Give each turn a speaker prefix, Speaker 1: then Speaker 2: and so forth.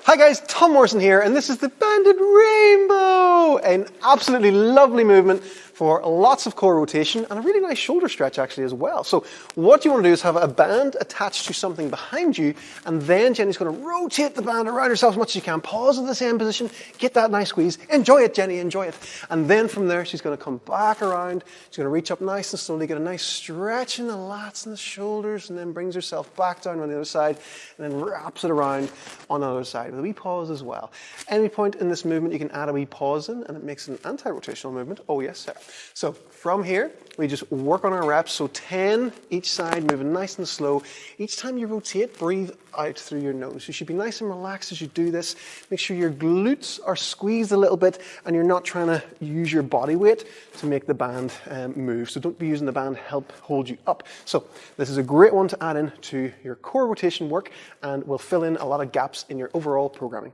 Speaker 1: Hi guys, Tom Morrison here, and this is the Banded Rainbow! An absolutely lovely movement for lots of core rotation and a really nice shoulder stretch actually as well. So what you want to do is have a band attached to something behind you, and then Jenny's going to rotate the band around herself as much as you can. Pause in the same position, get that nice squeeze. Enjoy it, Jenny, enjoy it. And then from there, she's going to come back around. She's going to reach up nice and slowly, get a nice stretch in the lats and the shoulders, and then brings herself back down on the other side, and then wraps it around on the other side with a wee pause as well. Any point in this movement, you can add a wee pause in, and it makes an anti-rotational movement. Oh yes, sir. So from here, we just work on our reps. So 10 each side, moving nice and slow. Each time you rotate, breathe out through your nose. You should be nice and relaxed as you do this. Make sure your glutes are squeezed a little bit, and you're not trying to use your body weight to make the band move. So don't be using the band to help hold you up. So this is a great one to add in to your core rotation work, and will fill in a lot of gaps in your overall programming.